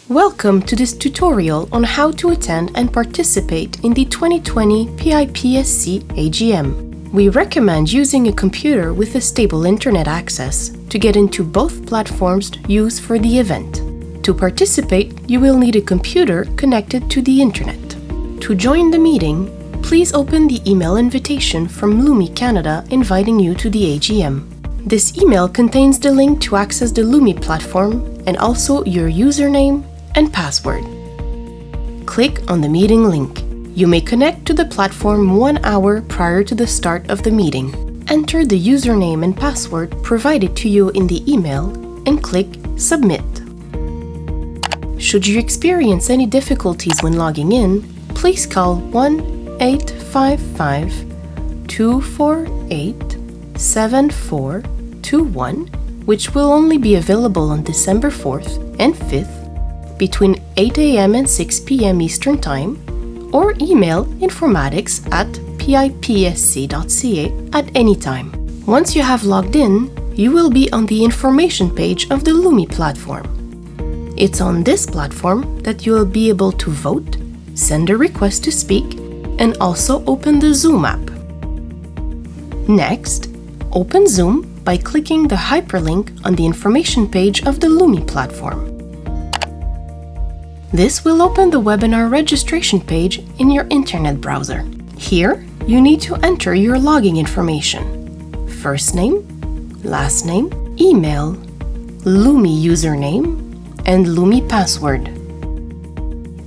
Welcome to this tutorial on how to attend and participate in the 2020 PIPSC AGM. We recommend using a computer with a stable internet access to get into both platforms used for the event. To participate, you will need a computer connected to the internet. To join the meeting, please open the email invitation from Lumi Canada inviting you to the AGM. This email contains the link to access the Lumi platform and also your username and password. Click on the meeting link. You may connect to the platform 1 hour prior to the start of the meeting. Enter the username and password provided to you in the email and click Submit. Should you experience any difficulties when logging in, please call 1-855-248-7421, which will only be available on December 4th and 5th between 8 a.m. and 6 p.m. Eastern Time, or email informatics@pipsc.ca at any time. Once you have logged in, you will be on the information page of the Lumi platform. It's on this platform that you will be able to vote, send a request to speak, and also open the Zoom app. Next, open Zoom by clicking the hyperlink on the information page of the Lumi platform. This will open the webinar registration page in your internet browser. Here, you need to enter your login information: first name, last name, email, Lumi username, and Lumi password.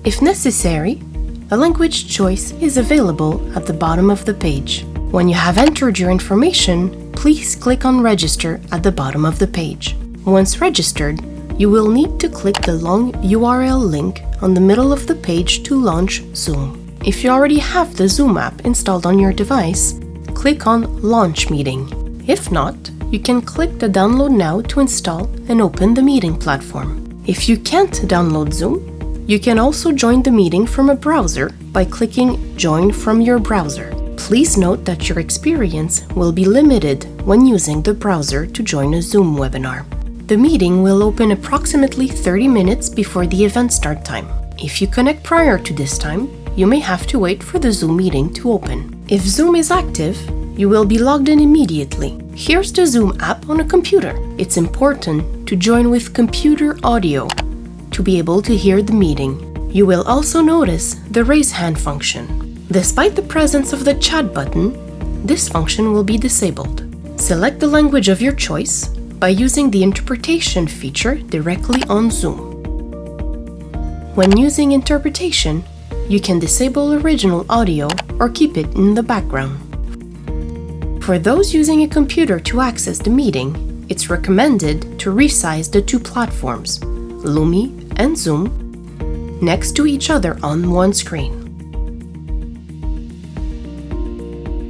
If necessary, a language choice is available at the bottom of the page. When you have entered your information, please click on Register at the bottom of the page. Once registered, you will need to click the long URL link on the middle of the page to launch Zoom. If you already have the Zoom app installed on your device, click on Launch Meeting. If not, you can click the Download Now to install and open the meeting platform. If you can't download Zoom, you can also join the meeting from a browser by clicking Join from your browser. Please note that your experience will be limited when using the browser to join a Zoom webinar. The meeting will open approximately 30 minutes before the event start time. If you connect prior to this time, you may have to wait for the Zoom meeting to open. If Zoom is active, you will be logged in immediately. Here's the Zoom app on a computer. It's important to join with computer audio to be able to hear the meeting. You will also notice the raise hand function. Despite the presence of the chat button, this function will be disabled. Select the language of your choice by using the interpretation feature directly on Zoom. When using interpretation, you can disable original audio or keep it in the background. For those using a computer to access the meeting, it's recommended to resize the two platforms, Lumi and Zoom, next to each other on one screen.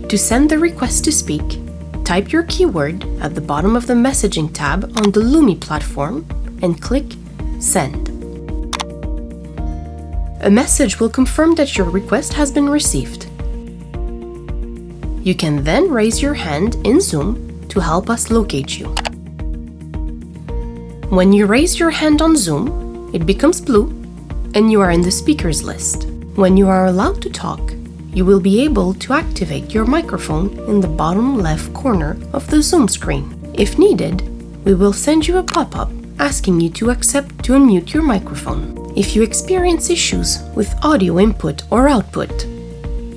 To send the request to speak, type your keyword at the bottom of the messaging tab on the Lumi platform and click Send. A message will confirm that your request has been received. You can then raise your hand in Zoom to help us locate you. When you raise your hand on Zoom, it becomes blue and you are in the speakers list. When you are allowed to talk, you will be able to activate your microphone in the bottom left corner of the Zoom screen. If needed, we will send you a pop-up asking you to accept to unmute your microphone. If you experience issues with audio input or output,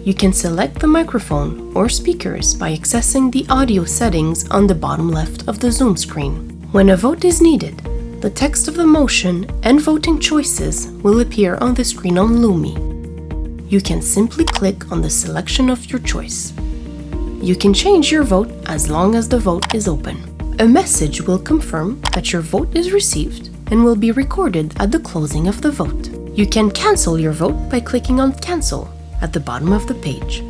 you can select the microphone or speakers by accessing the audio settings on the bottom left of the Zoom screen. When a vote is needed, the text of the motion and voting choices will appear on the screen on Lumi. You can simply click on the selection of your choice. You can change your vote as long as the vote is open. A message will confirm that your vote is received and will be recorded at the closing of the vote. You can cancel your vote by clicking on Cancel at the bottom of the page.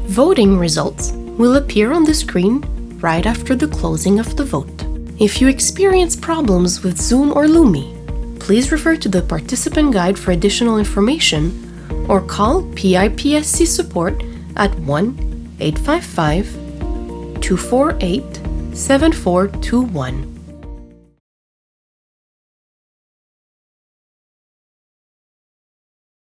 Voting results will appear on the screen right after the closing of the vote. If you experience problems with Zoom or Lumi, please refer to the participant guide for additional information or call PIPSC support at 1-855-248-7421.